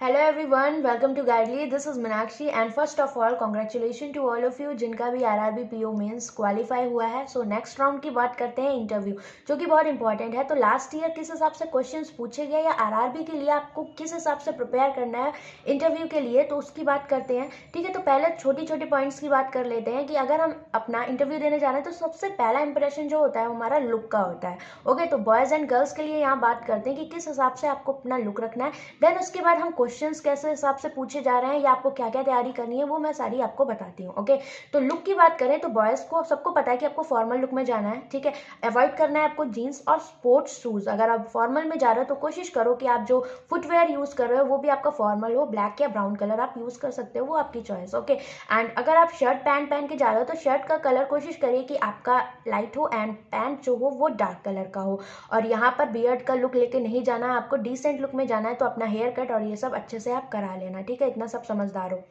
Hello everyone, welcome to Guidely. This is Meenakshi and first of all congratulation to all of you जिनका भी RRB PO mains qualify हुआ है। So next round की बात करते हैं इंटरव्यू, जो कि बहुत इंपॉर्टेंट है। तो लास्ट ईयर किस हिसाब से क्वेश्चंस पूछे गए या आरआरबी के लिए आपको किस हिसाब से प्रिपेयर करना है इंटरव्यू के लिए, तो उसकी बात करते हैं। ठीक है, तो पहले छोटी छोटी पॉइंट्स की बात कर लेते हैं कि अगर हम अपना इंटरव्यू देने जा रहे हैं तो सबसे पहला इंप्रेशन जो होता है वो हमारा लुक का होता है। ओके, तो बॉयज़ एंड गर्ल्स के लिए यहाँ बात करते हैं कि किस हिसाब से आपको अपना लुक रखना है। देन उसके बाद हम क्वेश्चंस कैसे हिसाब से पूछे जा रहे हैं या आपको क्या क्या तैयारी करनी है वो मैं सारी आपको बताती हूँ। ओके, तो लुक की बात करें तो बॉयज़ को सबको पता है कि आपको फॉर्मल लुक में जाना है। ठीक है, अवॉइड करना है आपको जीन्स और स्पोर्ट्स शूज़। अगर आप फॉर्मल में जा रहे हो तो कोशिश करो कि आप जो फुटवेयर यूज़ कर रहे हो वो भी आपका फॉर्मल हो। ब्लैक या ब्राउन कलर आप यूज़ कर सकते हो, वो आपकी चॉइस। ओके, एंड अगर आप शर्ट पैंट पहन के जा रहे हो तो शर्ट का कलर कोशिश करिए कि आपका लाइट हो एंड पैंट जो हो वो डार्क कलर का हो। और यहाँ पर बियर्ड का लुक लेके नहीं जाना है, आपको डिसेंट लुक में जाना है। तो अपना हेयर कट और ये सब अच्छे से आप करा लेना। ठीक है, इतना सब समझदार हो।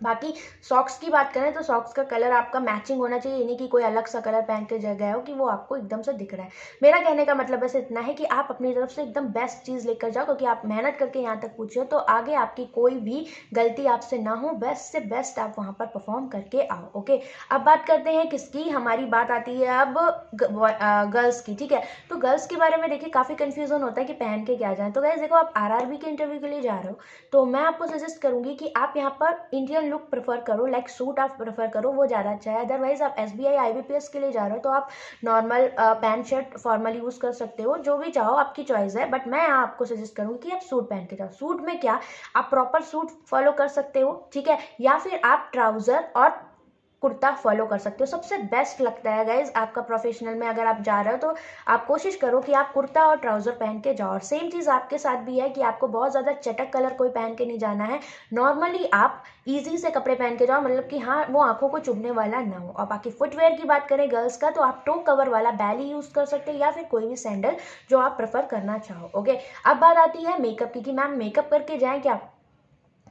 बाकी सॉक्स की बात करें तो सॉक्स का कलर आपका मैचिंग होना चाहिए, यानी कि कोई अलग सा कलर पहन के जगह हो कि वो आपको एकदम से दिख रहा है। मेरा कहने का मतलब बस इतना है कि आप अपनी तरफ से एकदम बेस्ट चीज़ लेकर जाओ, क्योंकि आप मेहनत करके यहाँ तक पूछे हो तो आगे आपकी कोई भी गलती आपसे ना हो। बेस्ट से बेस्ट आप वहाँ पर परफॉर्म करके आओ। ओके, अब बात करते हैं किसकी, हमारी बात आती है अब गर्ल्स की। ठीक है, तो गर्ल्स के बारे में देखिए काफ़ी कन्फ्यूजन होता है कि पहन के क्या जाए। तो गाइस देखो, आप आरआरबी के इंटरव्यू के लिए जा रहे हो तो मैं आपको सजेस्ट करूंगी कि आप यहाँ पर इंडियन लुक प्रेफर करो, लाइक सूट आप प्रेफर करो, वो ज़्यादा अच्छा है। अदरवाइज आप एसबीआई आईबीपीएस के लिए जा रहे हो तो आप normal pant shirt formal use कर सकते हो, जो भी चाहो आपकी चॉइस है। बट मैं यहाँ आपको सजेस्ट करूँगी कि आप सूट पहन के जाओ। सूट में क्या, आप प्रॉपर सूट फॉलो कर सकते हो, ठीक है, या फिर आप ट्राउज़र और कुर्ता फॉलो कर सकते हो। सबसे बेस्ट लगता है गाइज आपका प्रोफेशनल में अगर आप जा रहे हो तो आप कोशिश करो कि आप कुर्ता और ट्राउज़र पहन के जाओ। और सेम चीज़ आपके साथ भी है कि आपको बहुत ज़्यादा चटक कलर कोई पहन के नहीं जाना है। नॉर्मली आप इजी से कपड़े पहन के जाओ, मतलब कि हाँ वो आंखों को चुभने वाला ना हो। और बाकी फुटवेयर की बात करें गर्ल्स का तो आप टो कवर वाला बैली यूज़ कर सकते हो या फिर कोई भी सैंडल जो आप प्रेफर करना चाहो। ओके, अब बात आती है मेकअप की कि मैम मेकअप करके जाएँ क्या।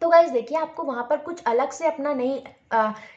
तो गाइज देखिए, आपको वहाँ पर कुछ अलग से अपना नहीं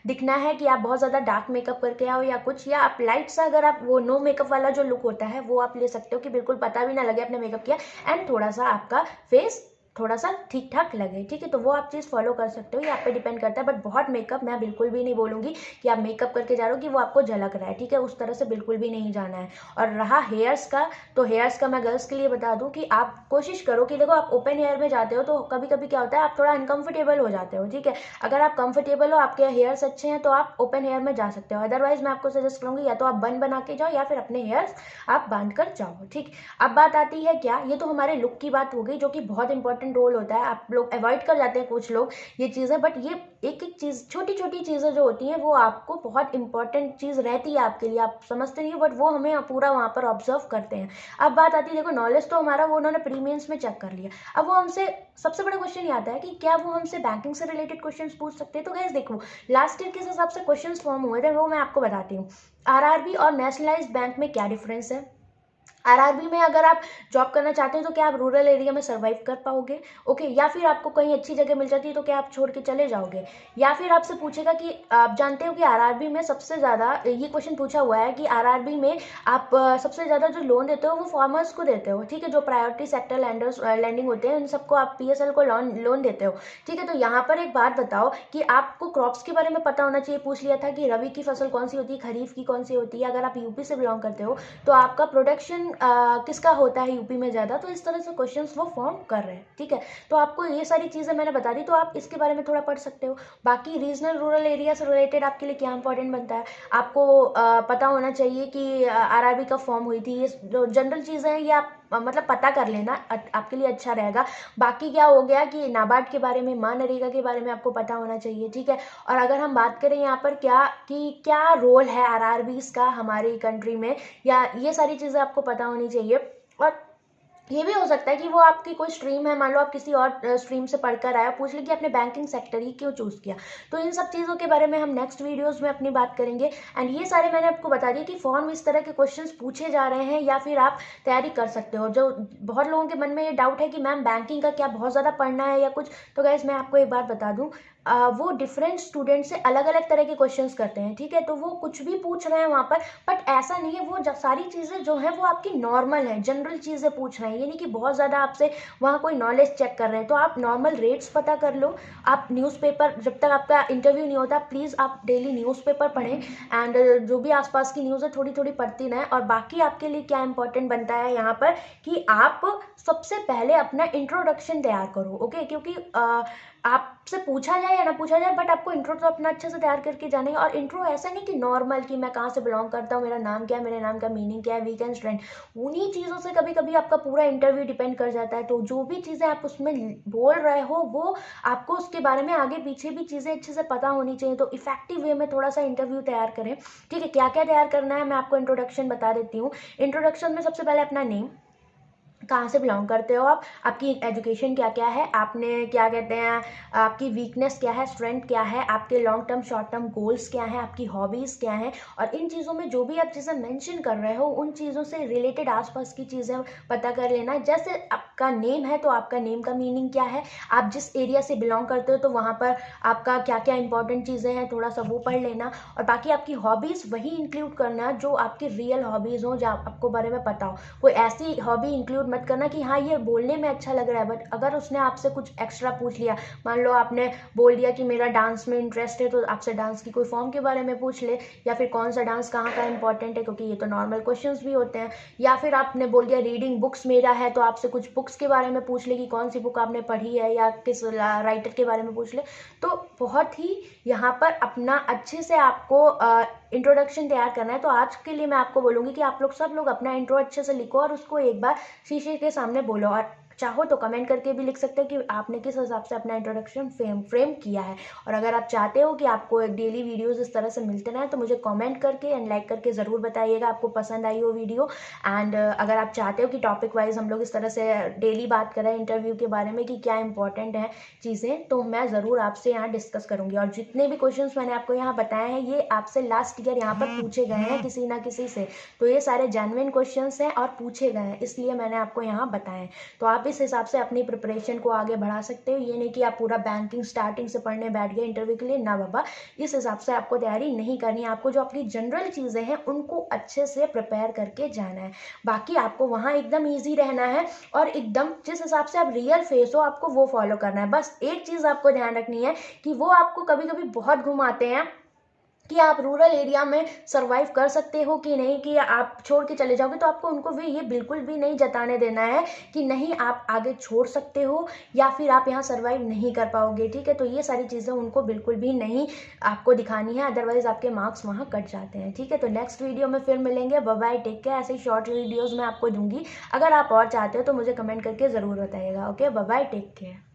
दिखना है कि आप बहुत ज़्यादा डार्क मेकअप करके आओ या कुछ, या आप लाइट सा अगर आप वो नो मेकअप वाला जो लुक होता है वो आप ले सकते हो कि बिल्कुल पता भी ना लगे आपने मेकअप किया एंड थोड़ा सा आपका फेस थोड़ा सा ठीक ठाक लगे। ठीक है, तो वो आप चीज़ फॉलो कर सकते हो, ये आप पे डिपेंड करता है। बट बहुत मेकअप मैं बिल्कुल भी नहीं बोलूँगी कि आप मेकअप करके जा रहे हो कि वो आपको झलक रहा है। ठीक है, उस तरह से बिल्कुल भी नहीं जाना है। और रहा हेयर्स का, तो हेयर्स का मैं गर्ल्स के लिए बता दूं कि आप कोशिश करो कि देखो, आप ओपन हेयर में जाते हो तो कभी कभी क्या होता है आप थोड़ा अनकंफर्टेबल हो जाते हो। ठीक है, अगर आप कंफर्टेबल हो, आपके हेयर्स अच्छे हैं तो आप ओपन हेयर में जा सकते हो। अदरवाइज मैं आपको सजेस्ट करूँगी या तो आप बन बना के जाओ या फिर अपने हेयर्स आप बांध कर जाओ। ठीक, अब बात आती है क्या, ये तो हमारे लुक की बात हो गई जो कि बहुत इंपॉर्टेंट रोल होता है। आप लोग अवॉइड कर जाते हैं कुछ लोग ये चीज़ें, बट ये एक एक चीज़, छोटी छोटी चीज़ें जो होती हैं वो आपको बहुत इंपॉर्टेंट चीज़ रहती है आपके लिए। आप समझते नहीं हो बट वो हमें पूरा वहाँ पर ऑब्जर्व करते हैं। अब बात आती है, देखो नॉलेज तो हमारा वो उन्होंने प्रीमियंस में चेक कर लिया। अब वो हमसे सबसे बड़ा क्वेश्चन ये आता है कि क्या वो हमसे बैंकिंग से रिलेटेड क्वेश्चन पूछ सकते हैं। तो गाइस देखो, लास्ट ईयर किस हिसाब से क्वेश्चन फॉर्म हुए थे वो मैं आपको बताती हूँ। आरआरबी और नेशनलाइज्ड बैंक में क्या डिफरेंस है। आरआरबी में अगर आप जॉब करना चाहते हैं तो क्या आप रूरल एरिया में सर्वाइव कर पाओगे। ओके, या फिर आपको कहीं अच्छी जगह मिल जाती है तो क्या आप छोड़ के चले जाओगे। या फिर आपसे पूछेगा कि आप जानते हो कि आरआरबी में सबसे ज़्यादा, ये क्वेश्चन पूछा हुआ है कि आरआरबी में आप सबसे ज़्यादा जो लोन देते हो वो फार्मर्स को देते हो। ठीक है, जो प्रायोरिटी सेक्टर लैंडर्स लैंडिंग होते हैं उन सबको आप पीएसएल को लोन देते हो। ठीक है, तो यहाँ पर एक बात बताओ कि आपको क्रॉप्स के बारे में पता होना चाहिए। पूछ लिया था कि रबी की फसल कौन सी होती है, खरीफ की कौन सी होती है। अगर आप यूपी से बिलोंग करते हो तो आपका प्रोडक्शन किसका होता है यूपी में ज़्यादा। तो इस तरह से क्वेश्चंस वो फॉर्म कर रहे हैं। ठीक है, तो आपको ये सारी चीज़ें मैंने बता दी, तो आप इसके बारे में थोड़ा पढ़ सकते हो। बाकी रीजनल रूरल एरिया से रिलेटेड आपके लिए क्या इंपॉर्टेंट बनता है, आपको पता होना चाहिए कि आरआरबी कब फॉर्म हुई थी। ये जो जनरल चीज़ें हैं ये आप मतलब पता कर लेना, आपके लिए अच्छा रहेगा। बाकी क्या हो गया कि नाबार्ड के बारे में, मनरेगा के बारे में आपको पता होना चाहिए। ठीक है, और अगर हम बात करें यहाँ पर क्या रोल है आरआरबीज का हमारी कंट्री में, या ये सारी चीज़ें आपको पता होनी चाहिए। और ये भी हो सकता है कि वो आपकी कोई स्ट्रीम है, मान लो आप किसी और स्ट्रीम से पढ़कर आया, पूछ ले कि आपने बैंकिंग सेक्टर ही क्यों चूज़ किया। तो इन सब चीज़ों के बारे में हम नेक्स्ट वीडियोस में अपनी बात करेंगे। एंड ये सारे मैंने आपको बता दिया कि फॉर्म इस तरह के क्वेश्चंस पूछे जा रहे हैं या फिर आप तैयारी कर सकते हो। जो बहुत लोगों के मन में ये डाउट है कि मैम बैंकिंग का क्या बहुत ज़्यादा पढ़ना है या कुछ, तो गाइस मैं आपको एक बात बता दूँ, वो डिफरेंट स्टूडेंट से अलग अलग तरह के क्वेश्चंस करते हैं, ठीक है। तो वो कुछ भी पूछ रहे हैं वहाँ पर, बट ऐसा नहीं है, वो सारी चीज़ें जो है वो आपकी नॉर्मल है, जनरल चीज़ें पूछ रहे हैं, ये नहीं कि बहुत ज़्यादा आपसे वहाँ कोई नॉलेज चेक कर रहे हैं। तो आप नॉर्मल रेट्स पता कर लो। आप न्यूज़पेपर, जब तक आपका इंटरव्यू नहीं होता, प्लीज़ आप डेली न्यूज़पेपर पढ़ें, एंड जो भी आसपास की न्यूज़ है थोड़ी थोड़ी पढ़ती रहें। और बाकी आपके लिए क्या इंपॉर्टेंट बनता है यहाँ पर कि आप सबसे पहले अपना इंट्रोडक्शन तैयार करो, ओके। क्योंकि आपसे पूछा जाए या ना पूछा जाए, बट आपको इंट्रो तो अपना अच्छे से तैयार करके जाने हैं। और इंट्रो ऐसा नहीं कि नॉर्मल कि मैं कहाँ से बिलोंग करता हूँ, मेरा नाम क्या है, मेरे नाम का मीनिंग क्या है, वीकेंड फ्रेंड, उन्हीं चीज़ों से कभी कभी आपका पूरा इंटरव्यू डिपेंड कर जाता है। तो जो भी चीज़ें आप उसमें बोल रहे हो, वो आपको उसके बारे में आगे पीछे भी चीज़ें अच्छे से पता होनी चाहिए। तो इफेक्टिव वे में थोड़ा सा इंटरव्यू तैयार करें, ठीक है। क्या क्या तैयार करना है मैं आपको इंट्रोडक्शन बता देती हूँ। इंट्रोडक्शन में सबसे पहले अपना नेम, कहाँ से बिलोंग करते हो आप, आपकी एजुकेशन क्या क्या है, आपने क्या कहते हैं, आपकी वीकनेस क्या है, स्ट्रेंथ क्या है, आपके long term short term goals क्या हैं, आपकी हॉबीज़ क्या हैं। और इन चीज़ों में जो भी आप चीज़ें मेंशन कर रहे हो, उन चीज़ों से रिलेटेड आसपास की चीज़ें पता कर लेना। जैसे आपका नेम है तो आपका नेम का मीनिंग क्या है, आप जिस एरिया से बिलोंग करते हो तो वहाँ पर आपका क्या क्या इंपॉर्टेंट चीज़ें हैं, थोड़ा सा वो पढ़ लेना। और बाकी आपकी हॉबीज़ वही इंक्लूड करना जो आपकी रियल हॉबीज़ हो, जो आपको बारे में पता हो। कोई ऐसी हॉबी इंक्लूड मत करना कि हाँ ये बोलने में अच्छा लग रहा है, बट अगर उसने आपसे कुछ एक्स्ट्रा पूछ लिया, मान लो आपने बोल दिया कि मेरा डांस में इंटरेस्ट है, तो आपसे डांस की कोई फॉर्म के बारे में पूछ ले, या फिर कौन सा डांस कहाँ का इंपॉर्टेंट है, क्योंकि ये तो नॉर्मल क्वेश्चंस भी होते हैं। या फिर आपने बोल दिया रीडिंग बुक्स मेरा है, तो आपसे कुछ बुक्स के बारे में पूछ ले कि कौन सी बुक आपने पढ़ी है, या किस राइटर के बारे में पूछ ले। तो बहुत ही यहाँ पर अपना अच्छे से आपको इंट्रोडक्शन तैयार करना है। तो आज के लिए मैं आपको बोलूँगी कि आप लोग सब लोग अपना इंट्रो अच्छे से लिखो और उसको एक बार शीशे के सामने बोलो। और चाहो तो कमेंट करके भी लिख सकते हो कि आपने किस हिसाब से अपना इंट्रोडक्शन फ्रेम किया है। और अगर आप चाहते हो कि आपको डेली वीडियोस इस तरह से मिलते रहें, तो मुझे कमेंट करके एंड लाइक करके ज़रूर बताइएगा आपको पसंद आई हो वीडियो। एंड अगर आप चाहते हो कि टॉपिक वाइज हम लोग इस तरह से डेली बात करें इंटरव्यू के बारे में कि क्या इंपॉर्टेंट है चीज़ें, तो मैं ज़रूर आपसे यहाँ डिस्कस करूँगी। और जितने भी क्वेश्चन मैंने आपको यहाँ बताए हैं, ये आपसे लास्ट ईयर यहाँ पर पूछे गए हैं किसी ना किसी से। तो ये सारे जेन्युइन क्वेश्चन हैं और पूछे गए हैं, इसलिए मैंने आपको यहाँ बताएं। तो आप इस हिसाब से अपनी प्रिपरेशन को आगे बढ़ा सकते हो। ये नहीं कि आप पूरा बैंकिंग स्टार्टिंग से पढ़ने बैठ गए इंटरव्यू के लिए, ना बाबा, इस हिसाब से आपको तैयारी नहीं करनी है। आपको जो आपकी जनरल चीज़ें हैं उनको अच्छे से प्रिपेयर करके जाना है। बाकी आपको वहाँ एकदम ईजी रहना है और एकदम जिस हिसाब से आप रियल फेस हो आपको वो फॉलो करना है। बस एक चीज़ आपको ध्यान रखनी है कि वो आपको कभी कभी बहुत घुमाते हैं कि आप रूरल एरिया में सरवाइव कर सकते हो कि नहीं, कि आप छोड़ के चले जाओगे। तो आपको उनको भी ये बिल्कुल भी नहीं जताने देना है कि नहीं आप आगे छोड़ सकते हो या फिर आप यहाँ सरवाइव नहीं कर पाओगे, ठीक है। तो ये सारी चीज़ें उनको बिल्कुल भी नहीं आपको दिखानी है, अदरवाइज आपके मार्क्स वहाँ कट जाते हैं, ठीक है। तो नेक्स्ट वीडियो में फिर मिलेंगे। Bye bye, take care. ऐसे ही शॉर्ट वीडियोज़ मैं आपको दूंगी, अगर आप और चाहते हो तो मुझे कमेंट करके ज़रूर बताइएगा। Okay, bye bye, take care.